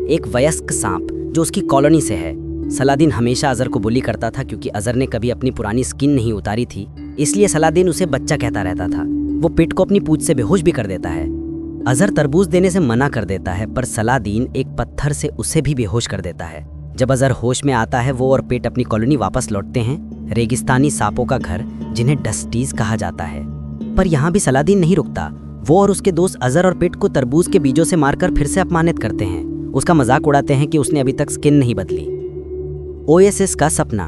एक वयस्क सांप जो उसकी कॉलोनी से है। सलादीन हमेशा अजहर को बुली करता था क्योंकि अजहर ने कभी अपनी पुरानी स्किन नहीं उतारी थी, इसलिए सलादीन उसे बच्चा कहता रहता था। वो पिट को अपनी पूंछ से बेहोश भी कर देता है। अजहर तरबूज देने से मना कर देता है, पर सलादीन एक पत्थर से उसे भी बेहोश कर देता है। जब अजहर होश में आता है, वो और पिट अपनी कॉलोनी वापस लौटते हैं, रेगिस्तानी सांपों का घर जिन्हें डस्टीज कहा जाता है। पर यहाँ भी सलादीन नहीं रुकता। वो और उसके दोस्त अजहर और पिट को तरबूज के बीजों से मारकर फिर से अपमानित करते हैं। उसका मजाक उड़ाते हैं कि उसने अभी तक स्किन नहीं बदली। ओएसिस का सपना।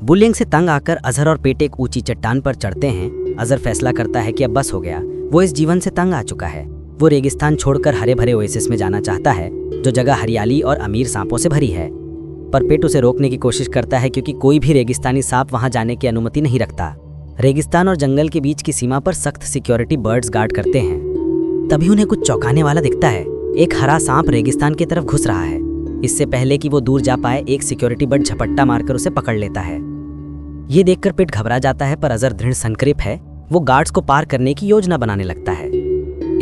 बुलिंग से तंग आकर अजहर और पिट एक ऊंची चट्टान पर चढ़ते हैं। अजहर फैसला करता है कि अब बस हो गया, वो इस जीवन से तंग आ चुका है। वो रेगिस्तान छोड़कर हरे भरे ओएसिस में जाना चाहता है, जो जगह हरियाली और अमीर सांपों से भरी है। पर पिट उसे रोकने की कोशिश करता है क्योंकि कोई भी रेगिस्तानी सांप वहां जाने की अनुमति नहीं रखता। रेगिस्तान और जंगल के बीच की सीमा पर सख्त सिक्योरिटी बर्ड्स गार्ड करते हैं। तभी उन्हें कुछ चौंकाने वाला दिखता है। एक हरा सांप रेगिस्तान की तरफ घुस रहा है। इससे पहले कि वो दूर जा पाए, एक सिक्योरिटी बर्ड झपट्टा मारकर उसे पकड़ लेता है। ये देखकर पिट घबरा जाता है, पर अजहर दृढ़ संकल्प है। वो गार्ड्स को पार करने की योजना बनाने लगता है।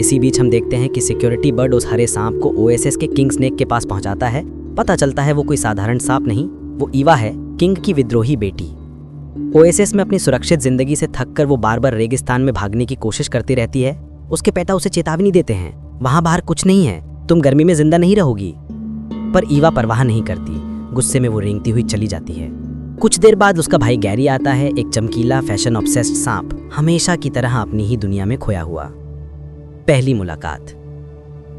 इसी बीच हम देखते हैं कि सिक्योरिटी बर्ड उस हरे सांप को ओएसिस के किंग स्नेक के पास पहुंचाता है। पता चलता है वो कोई साधारण सांप नहीं, वो ईवा है, किंग की विद्रोही बेटी। ओएसिस में अपनी सुरक्षित जिंदगी से थककर वो बार बार रेगिस्तान में भागने की कोशिश करती रहती है। उसके पिता उसे चेतावनी देते हैं, वहां बाहर कुछ नहीं है, तुम गर्मी में जिंदा नहीं रहोगी। पर ईवा परवाह नहीं करती। गुस्से में वो रेंगती हुई चली जाती है। कुछ देर बाद उसका भाई गैरी आता है, एक चमकीला फैशन ऑब्सेस्ड सांप, हमेशा की तरह अपनी ही दुनिया में खोया हुआ। पहली मुलाकात।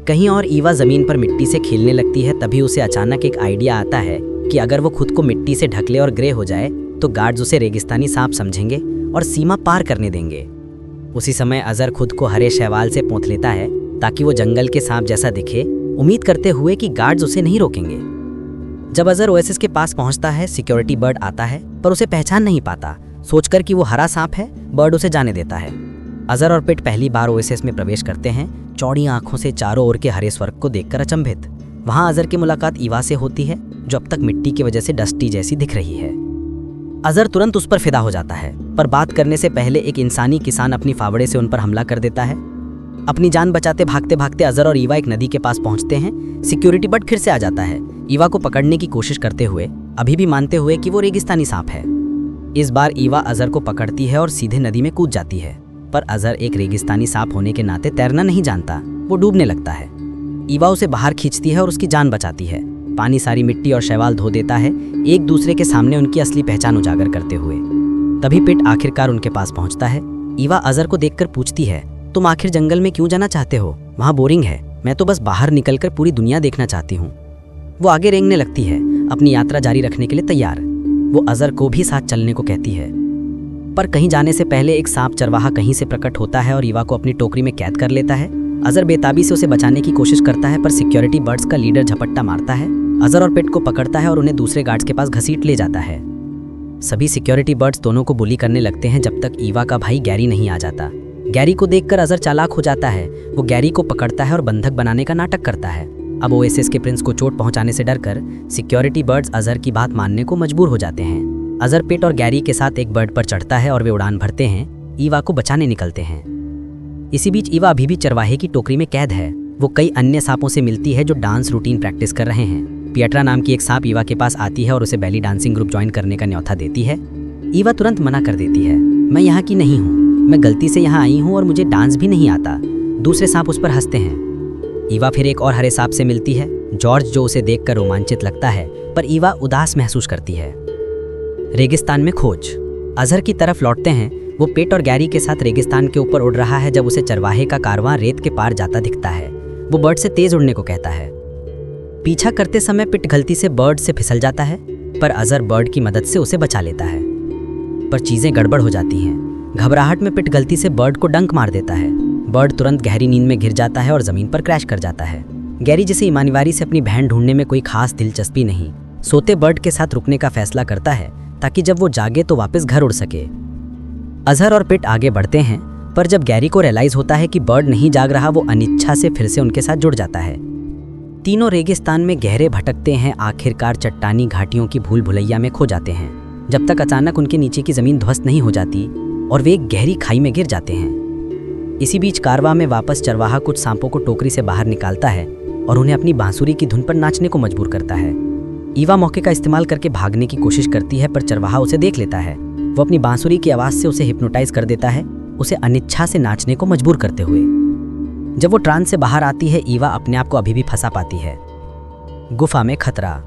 कहीं और ईवा जमीन पर मिट्टी से खेलने लगती है। तभी उसे अचानक एक आइडिया आता है कि अगर वो खुद को मिट्टी से ढक ले और ग्रे हो जाए तो गार्ड्स उसे रेगिस्तानी सांप समझेंगे और सीमा पार करने देंगे। उसी समय अजहर खुद को हरे शैवाल से पोंछ लेता है ताकि वो जंगल के सांप जैसा दिखे, उम्मीद करते हुए कि गार्ड्स उसे नहीं रोकेंगे। जब अजहर ओएसिस के पास पहुंचता है, सिक्योरिटी बर्ड आता है, पर उसे पहचान नहीं पाता। सोचकर कि वो हरा सांप है, बर्ड उसे जाने देता है। अजहर और पिट पहली बार ओएसिस में प्रवेश करते हैं, चौड़ी आंखों से चारों ओर के हरे स्वर्ग को देखकर अचंभित। वहां अजहर की मुलाकात ईवा से होती है, जो अब तक मिट्टी की वजह से डस्टी जैसी दिख रही है। अजहर तुरंत उस पर फिदा हो जाता है, पर बात करने से पहले एक इंसानी किसान अपनी फावड़े से उन पर हमला कर देता है। अपनी जान बचाते भागते भागते अजहर और ईवा एक नदी के पास पहुंचते हैं। सिक्योरिटी बर्ड फिर से आ जाता है, ईवा को पकड़ने की कोशिश करते हुए, अभी भी मानते हुए कि वो रेगिस्तानी सांप है। इस बार ईवा अजहर को पकड़ती है और सीधे नदी में कूद जाती है। पर अजहर एक रेगिस्तानी सांप होने के नाते तैरना नहीं जानता, वो डूबने लगता है। ईवा उसे बाहर खींचती है और उसकी जान बचाती है। पानी सारी मिट्टी और शैवाल धो देता है, एक दूसरे के सामने उनकी असली पहचान उजागर करते हुए। तभी पिट आखिरकार उनके पास पहुंचता है। ईवा अजहर को देखकर पूछती है, तुम आखिर जंगल में क्यों जाना चाहते हो? वहां बोरिंग है, मैं तो बस बाहर निकलकर पूरी दुनिया देखना चाहती हूँ। वो आगे रेंगने लगती है, अपनी यात्रा जारी रखने के लिए तैयार। वो अजहर को भी साथ चलने को कहती है। पर कहीं जाने से पहले एक सांप चरवाहा कहीं से प्रकट होता है और ईवा को अपनी टोकरी में कैद कर लेता है। अजहर बेताबी से उसे बचाने की कोशिश करता है, पर सिक्योरिटी बर्ड्स का लीडर झपट्टा मारता है। अजहर और पिट को पकड़ता है और उन्हें दूसरे गार्ड्स के पास घसीट ले जाता है। सभी सिक्योरिटी बर्ड्स दोनों को बुली करने लगते हैं जब तक ईवा का भाई गैरी नहीं आ जाता। गैरी को देखकर अजहर चालाक हो जाता है। वो गैरी को पकड़ता है और बंधक बनाने का नाटक करता है। अब ओएसिस के प्रिंस को चोट पहुंचाने से डरकर सिक्योरिटी बर्ड्स अजहर की बात मानने को मजबूर हो जाते हैं। अजहर पिट और गैरी के साथ एक बर्ड पर चढ़ता है और वे उड़ान भरते हैं, ईवा को बचाने निकलते हैं। इसी बीच ईवा अभी भी चरवाहे की टोकरी में कैद है। वो कई अन्य सांपों से मिलती है जो डांस रूटीन प्रैक्टिस कर रहे हैं। पियट्रा नाम की एक सांप ईवा के पास आती है और उसे बैली डांसिंग ग्रुप ज्वाइन करने का न्योता देती है। ईवा तुरंत मना कर देती है, मैं यहाँ की नहीं हूँ, मैं गलती से यहाँ आई हूँ और मुझे डांस भी नहीं आता। दूसरे सांप उस पर हंसते हैं। ईवा फिर एक और हरे सांप से मिलती है, जॉर्ज, जो उसे देखकर रोमांचित लगता है, पर ईवा उदास महसूस करती है। रेगिस्तान में खोज। अजहर की तरफ लौटते हैं। वो पिट और गैरी के साथ रेगिस्तान के ऊपर उड़ रहा है जब उसे चरवाहे का कारवां रेत के पार जाता दिखता है। वो बर्ड से तेज उड़ने को कहता है। पीछा करते समय पिट गलती से बर्ड से फिसल जाता है, पर अजहर बर्ड की मदद से उसे बचा लेता है। पर चीजें गड़बड़ हो जाती हैं। घबराहट में पिट गलती से बर्ड को डंक मार देता है। बर्ड तुरंत गहरी नींद में गिर जाता है और जमीन पर क्रैश कर जाता है। गैरी, जिसे ईमानदारी से अपनी बहन ढूंढने में कोई खास दिलचस्पी नहीं, सोते बर्ड के साथ रुकने का फैसला करता है ताकि जब वो जागे तो वापस घर उड़ सके। अजहर और पिट आगे बढ़ते हैं, पर जब गैरी को रियलाइज होता है कि बर्ड नहीं जाग रहा, वो अनिच्छा से फिर से उनके साथ जुड़ जाता है। तीनों रेगिस्तान में गहरे भटकते हैं, आखिरकार चट्टानी घाटियों की भूल भुलैया में खो जाते हैं, जब तक अचानक उनके नीचे की जमीन ध्वस्त नहीं हो जाती और वे एक गहरी खाई में गिर जाते हैं। इसी बीच कारवां में वापस चरवाहा कुछ सांपों को टोकरी से बाहर निकालता है। और उन्हें अपनी बांसुरी की धुन पर नाचने को मजबूर करता है। ईवा मौके का इस्तेमाल करके भागने की कोशिश करती है, पर चरवाहा उसे देख लेता है। वो अपनी बांसुरी की आवाज़ से उसे हिप्नोटाइज कर देता है, उसे अनिच्छा से नाचने को मजबूर करते हुए। जब वो ट्रांस से बाहर आती है, ईवा अपने आप को अभी भी फंसा पाती है। गुफा में खतरा।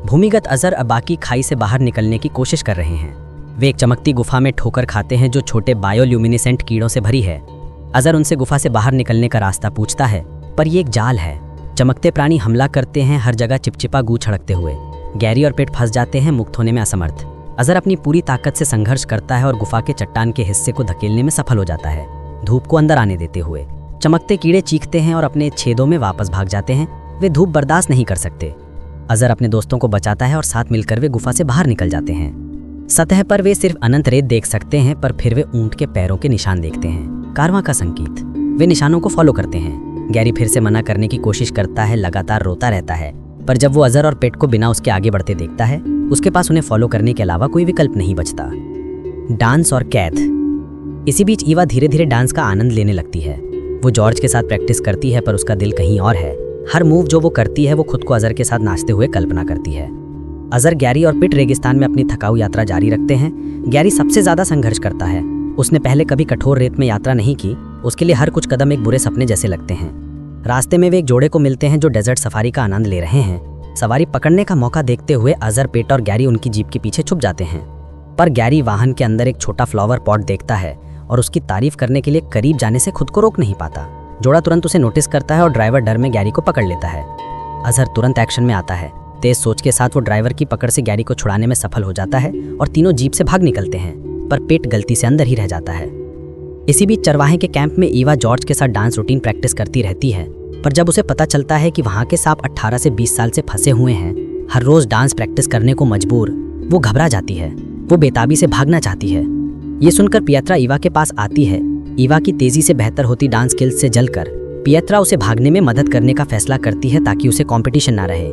भूमिगत अजर अबाकी खाई से बाहर निकलने की कोशिश कर रहे हैं। वे एक चमकती गुफा में ठोकर खाते हैं जो छोटे बायोल्यूमिनेसेंट कीड़ों से भरी है। अजर उनसे गुफा से बाहर निकलने का रास्ता पूछता है, पर ये एक जाल है। चमकते प्राणी हमला करते हैं, हर जगह चिपचिपा गू छड़कते हुए। गैरी और पिट फंस जाते हैं, मुक्त होने में असमर्थ। अजर अपनी पूरी ताकत से संघर्ष करता है और गुफा के चट्टान के हिस्से को धकेलने में सफल हो जाता है, धूप को अंदर आने देते हुए। चमकते कीड़े चीखते हैं और अपने छेदों में वापस भाग जाते हैं। वे धूप बर्दाश्त नहीं कर सकते। अजर अपने दोस्तों को बचाता है और साथ मिलकर वे गुफा से बाहर निकल जाते हैं। सतह पर वे सिर्फ अनंत रेत देख सकते हैं, पर फिर वे ऊंट के पैरों के निशान देखते हैं, कारवां का संकेत। वे निशानों को फॉलो करते हैं। गैरी फिर से मना करने की कोशिश करता है, लगातार रोता रहता है, पर जब वो अजर और पेट को बिना उसके आगे बढ़ते देखता है, उसके पास उन्हें फॉलो करने के अलावा कोई विकल्प नहीं बचता। डांस और कैद। इसी बीच ईवा धीरे धीरे डांस का आनंद लेने लगती है। वो जॉर्ज के साथ प्रैक्टिस करती है, पर उसका दिल कहीं और है। हर मूव जो वो करती है, वो खुद को अजर के साथ नाचते हुए कल्पना करती है। अजर, गैरी और पिट रेगिस्तान में अपनी थकाऊ यात्रा जारी रखते हैं। गैरी सबसे ज्यादा संघर्ष करता है। उसने पहले कभी कठोर रेत में यात्रा नहीं की। उसके लिए हर कुछ कदम एक बुरे सपने जैसे लगते हैं। रास्ते में वे एक जोड़े को मिलते हैं जो डेजर्ट सफारी का आनंद ले रहे हैं। सवारी पकड़ने का मौका देखते हुए अजर, पेट और गैरी उनकी जीप के पीछे छुप जाते हैं, पर गैरी वाहन के अंदर एक छोटा फ्लावर पॉट देखता है और उसकी तारीफ करने के लिए करीब जाने से खुद को रोक नहीं पाता। जोड़ा तुरंत उसे नोटिस करता है और ड्राइवर डर में गैरी को पकड़ लेता है। अजहर तुरंत एक्शन में आता है। तेज सोच के साथ वो ड्राइवर की पकड़ से गैरी को छुड़ाने में सफल हो जाता है और तीनों जीप से भाग निकलते हैं, पर पेट गलती से अंदर ही रह जाता है। इसी बीच चरवाहे के कैंप में ईवा जॉर्ज के साथ डांस रूटीन प्रैक्टिस करती रहती है, पर जब उसे पता चलता है कि वहाँ के सांप 18 से 20 साल से फंसे हुए हैं, हर रोज डांस प्रैक्टिस करने को मजबूर, वो घबरा जाती है। वो बेताबी से भागना चाहती है। ये सुनकर पियत्रा ईवा के पास आती है। ईवा की तेजी से बेहतर होती डांस स्किल्स से जलकर पियत्रा उसे भागने में मदद करने का फैसला करती है ताकि उसे कंपटीशन ना रहे।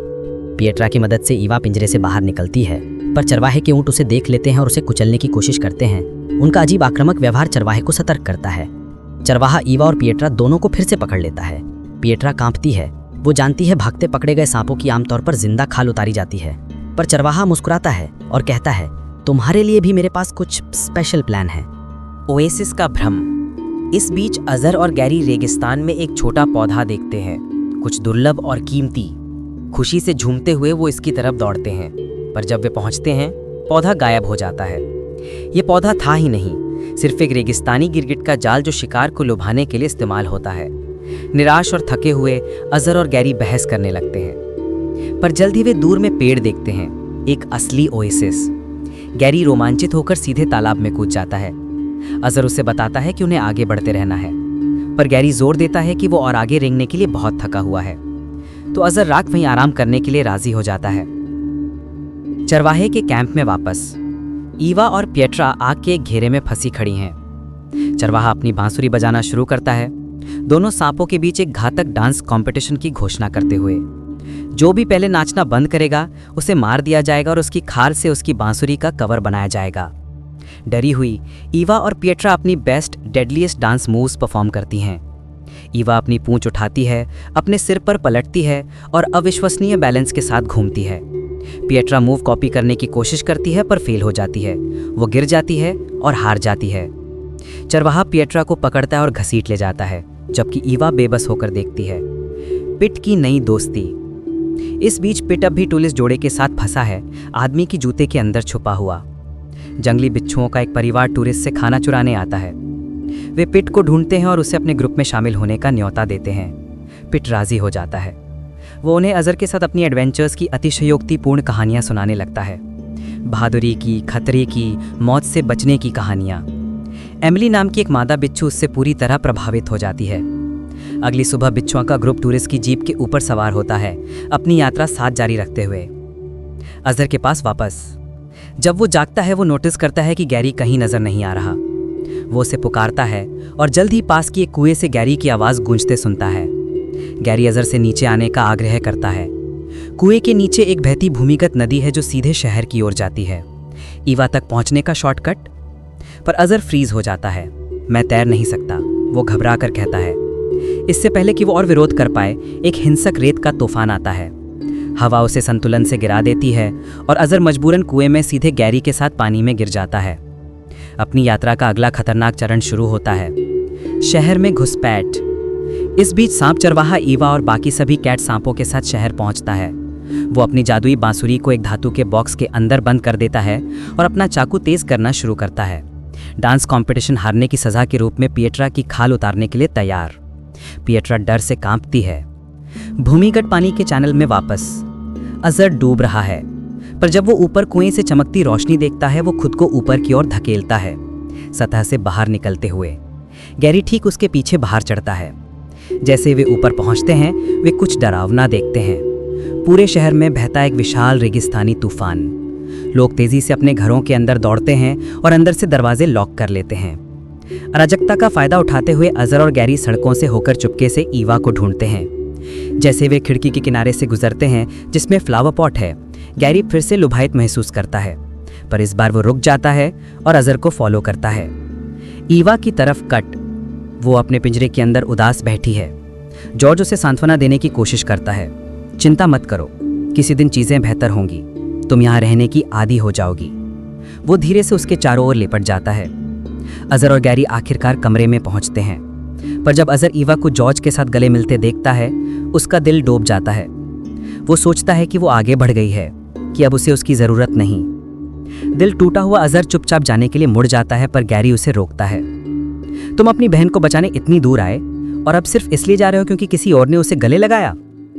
पियत्रा की मदद से ईवा पिंजरे से बाहर निकलती है, पर चरवाहे के ऊंट उसे देख लेते हैं और उसे कुचलने की कोशिश करते हैं। उनका अजीब आक्रामक व्यवहार चरवाहे को सतर्क करता है। चरवाहा ईवा और पियत्रा दोनों को फिर से पकड़ लेता है। पियत्रा कांपती है। वो जानती है भागते पकड़े गए सांपों की आमतौर पर जिंदा खाल उतारी जाती है, पर चरवाहा मुस्कुराता है और कहता है, तुम्हारे लिए भी मेरे पास कुछ स्पेशल प्लान है। ओएसिस का भ्रम। इस बीच अजहर और गैरी रेगिस्तान में एक छोटा पौधा देखते हैं, कुछ दुर्लभ और कीमती। खुशी से झूमते हुए वो इसकी तरफ दौड़ते हैं, पर जब वे पहुंचते हैं, पौधा गायब हो जाता है। ये पौधा था ही नहीं, सिर्फ एक रेगिस्तानी गिरगिट का जाल जो शिकार को लुभाने के लिए इस्तेमाल होता है। निराश और थके हुए अजहर और गैरी बहस करने लगते हैं, पर जल्द ही वे दूर में पेड़ देखते हैं, एक असली ओएसिस। गैरी रोमांचित होकर सीधे तालाब में कूद जाता है। अजहर उसे बताता है कि उन्हें आगे बढ़ते रहना है, पर गैरी जोर देता है कि वो और आगे रेंगने के लिए बहुत थका हुआ है, तो अजहर रात वहीं आराम करने के लिए राजी हो जाता है। चरवाहे के कैंप में वापस ईवा और पियत्रा आग के एक घेरे में फंसी खड़ी हैं। चरवाहा अपनी बांसुरी बजाना शुरू करता है, दोनों सांपों के बीच एक घातक डांस कंपटीशन की घोषणा करते हुए। जो भी पहले नाचना बंद करेगा उसे मार दिया जाएगा और उसकी खाल से उसकी बांसुरी का कवर बनाया जाएगा। डरी हुई ईवा और पियत्रा अपनी best deadliest dance moves perform करती हैं। ईवा अपनी पूंछ उठाती है, अपने सिर पर पलटती है और अविश्वसनीय बैलेंस के साथ घूमती है। पियत्रा मूव कॉपी करने की कोशिश करती है, पर फेल हो जाती है। वो गिर जाती है और हार जाती है। चरवाहा पियत्रा को पकड़ता है और घसीट ले जाता है, जबकि ईवा बेबस होकर देखती है। पिट की नई दोस्ती। इस बीच पिट अब भी टूरिस्ट जोड़े के साथ फंसा है, आदमी की जूते के अंदर छुपा हुआ। जंगली बिच्छुओं का एक परिवार टूरिस्ट से खाना चुराने आता है। वे पिट को ढूंढते हैं और उसे अपने ग्रुप में शामिल होने का न्योता देते हैं। पिट राजी हो जाता है। वो उन्हें अजहर के साथ अपनी एडवेंचर्स की अतिशयोक्तिपूर्ण कहानियां सुनाने लगता है, बहादुरी की, खतरे की, मौत से बचने की कहानियां। एमिली नाम की एक मादा बिच्छू उससे पूरी तरह प्रभावित हो जाती है। अगली सुबह बिच्छुओं का ग्रुप टूरिस्ट की जीप के ऊपर सवार होता है, अपनी यात्रा साथ जारी रखते हुए अजहर के पास वापस। जब वो जागता है, वो नोटिस करता है कि गैरी कहीं नजर नहीं आ रहा। वो उसे पुकारता है और जल्द ही पास की एक कुएं से गैरी की आवाज गूंजते सुनता है। गैरी अजहर से नीचे आने का आग्रह करता है। कुएं के नीचे एक बहती भूमिगत नदी है जो सीधे शहर की ओर जाती है। ईवा तक पहुंचने का शॉर्टकट, पर अजहर फ्रीज हो जाता है। मैं तैर नहीं सकता, वो घबरा कर कहता है। इससे पहले कि वो और विरोध कर पाए, एक हिंसक रेत का तूफान आता है। हवा उसे संतुलन से गिरा देती है और अजहर मजबूरन कुएं में सीधे गैरी के साथ पानी में गिर जाता है। अपनी यात्रा का अगला खतरनाक चरण शुरू होता है, शहर में घुसपैठ। इस बीच सांप चरवाहा ईवा और बाकी सभी कैट सांपों के साथ शहर पहुंचता है। वो अपनी जादुई बांसुरी को एक धातु के बॉक्स के अंदर बंद कर देता है और अपना चाकू तेज करना शुरू करता है। डांस कंपटीशन हारने की सजा के रूप में पिएट्रा की खाल उतारने के लिए तैयार। पिएट्रा डर से कांपती है। भूमिगत पानी के चैनल में वापस अजहर डूब रहा है, पर जब वो ऊपर कुएं से चमकती रोशनी देखता है, वो खुद को ऊपर की ओर धकेलता है, सतह से बाहर निकलते हुए। गैरी ठीक उसके पीछे बाहर चढ़ता है। जैसे वे ऊपर पहुंचते हैं, वे कुछ डरावना देखते हैं। पूरे शहर में बहता एक विशाल रेगिस्तानी तूफान। लोग तेजी से अपने घरों के अंदर दौड़ते हैं और अंदर से दरवाजे लॉक कर लेते हैं। अराजकता का फायदा उठाते हुए अजहर और गैरी सड़कों से होकर चुपके से ईवा को ढूंढते हैं। जैसे वे खिड़की के किनारे से गुजरते हैं जिसमें फ्लावर पॉट है, गैरी फिर से लुभायित महसूस करता है, पर इस बार वो रुक जाता है और अजहर को फॉलो करता है। ईवा की तरफ कट। वो अपने पिंजरे के अंदर उदास बैठी है। जॉर्ज उसे सांत्वना देने की कोशिश करता है। चिंता मत करो, किसी दिन चीजें बेहतर होंगी, तुम यहाँ रहने की आदी हो जाओगी। वो धीरे से उसके चारों ओर लिपट जाता है। अजहर और गैरी आखिरकार कमरे में पहुंचते हैं, पर जब अजहर ईवा को जॉर्ज के साथ गले मिलते देखता है, उसका दिल डूब जाता है। वो सोचता है कि वो आगे बढ़ गई है, कि अब उसे उसकी जरूरत नहीं। दिल टूटा हुआ अजहर चुपचाप जाने के लिए मुड़ जाता है, पर गैरी उसे रोकता है। तुम अपनी बहन को बचाने इतनी दूर आए और अब सिर्फ इसलिए जा रहे हो क्योंकि किसी और ने उसे गले लगाया?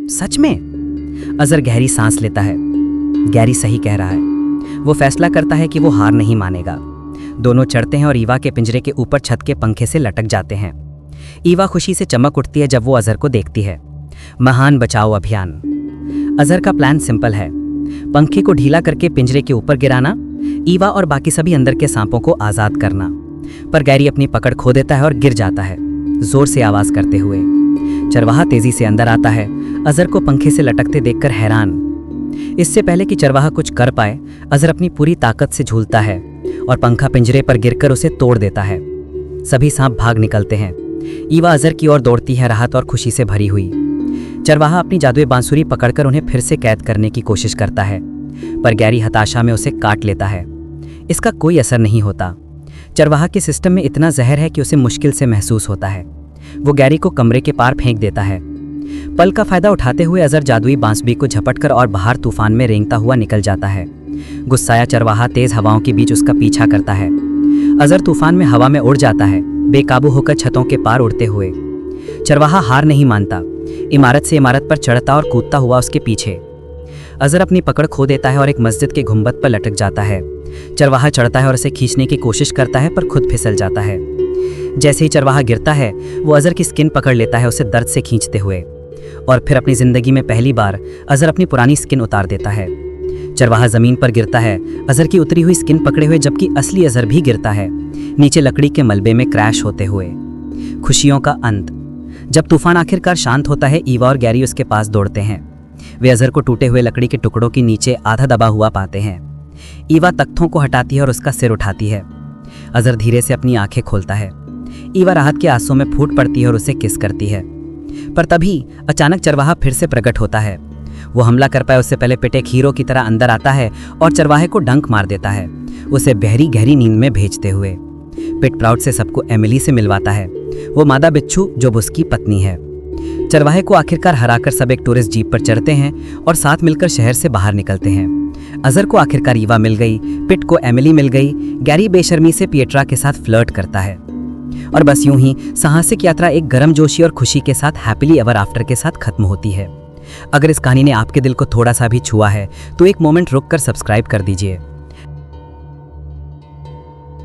सच में? अजहर गहरी सांस लेता है। गैरी सही कह रहा है। वो फैसला करता है कि वो हार नहीं मानेगा। दोनों चढ़ते हैं और ईवा के पिंजरे के ऊपर छत के पंखे से लटक जाते हैं। ईवा खुशी से चमक उठती है जब वो अजहर को देखती है। महान बचाओ अभियान। अजहर का प्लान सिंपल है, पंखे को ढीला करके पिंजरे के ऊपर गिराना, ईवा और बाकी सभी अंदर के सांपों को आजाद करना। पर गैरी अपनी पकड़ खो देता है और गिर जाता है, जोर से आवाज करते हुए। चरवाहा तेजी से अंदर आता है, अजहर को पंखे से लटकते देखकर हैरान। इससे पहले कि चरवाहा कुछ कर पाए, अजहर अपनी पूरी ताकत से झूलता है और पंखा पिंजरे पर गिरकर उसे तोड़ देता है। सभी सांप भाग निकलते हैं। ईवा अजहर की ओर दौड़ती है, राहत और खुशी से भरी हुई। चरवाहा अपनी जादुई बांसुरी पकड़कर उन्हें फिर से कैद करने की कोशिश करता है, पर गैरी हताशा में उसे काट लेता है। इसका कोई असर नहीं होता। चरवाहा के सिस्टम में इतना जहर है कि उसे मुश्किल से महसूस होता है। वो गैरी को कमरे के पार फेंक देता है। पल का फायदा उठाते हुए अजहर जादुई बांसुरी को झपटकर और बाहर तूफान में रेंगता हुआ निकल जाता है। गुस्साया चरवाहा तेज हवाओं के बीच उसका पीछा करता है। अजहर तूफान में हवा में उड़ जाता है, बेकाबू होकर छतों के पार उड़ते हुए। चरवाहा हार नहीं मानता, इमारत से इमारत पर चढ़ता और कूदता हुआ उसके पीछे। अजहर अपनी पकड़ खो देता है और एक मस्जिद के गुंबद पर लटक जाता है। चरवाहा चढ़ता है और उसे खींचने की कोशिश करता है, पर खुद फिसल जाता है। जैसे ही चरवाहा गिरता है, वो अजहर की स्किन पकड़ लेता है, उसे दर्द से खींचते हुए। और फिर अपनी जिंदगी में पहली बार अजहर अपनी पुरानी स्किन उतार देता है। चरवाहा जमीन पर गिरता है, अजहर की उतरी हुई स्किन पकड़े हुए, जबकि असली अजहर भी गिरता है, नीचे लकड़ी के मलबे में क्रैश होते हुए। खुशियों का अंत। जब तूफान आखिरकार शांत होता है, ईवा और गैरी उसके पास दौड़ते हैं। वे अजहर को टूटे हुए लकड़ी के टुकड़ों के नीचे आधा दबा हुआ पाते हैं। ईवा तख्तों को हटाती है और उसका सिर उठाती है। अजहर धीरे से अपनी आंखें खोलता है। ईवा राहत के आंसुओं में फूट पड़ती है और उसे किस करती है। पर तभी अचानक चरवाहा फिर से प्रकट होता है। वो हमला कर पाए उससे पहले पिटे एक हीरो की तरह अंदर आता है और चरवाहे को डंक मार देता है, उसे गहरी गहरी नींद में भेजते हुए। पिट प्राउड से सबको एमिली से मिलवाता है, वो मादा बिच्छू जो उसकी पत्नी है। चरवाहे को आखिरकार हराकर सब एक टूरिस्ट जीप पर चढ़ते हैं और साथ मिलकर शहर से बाहर निकलते हैं। अजहर को आखिरकार ईवा मिल गई, पिट को एमिली मिल गई, गैरी बेशर्मी से पिएट्रा के साथ फ्लर्ट करता है। और बस यूं ही साहसिक यात्रा एक गर्मजोशी और खुशी के साथ हैप्पीली एवर आफ्टर के साथ खत्म होती है। अगर इस कहानी ने आपके दिल को थोड़ा सा भी छुआ है तो एक मोमेंट रुक कर सब्सक्राइब कर दीजिए।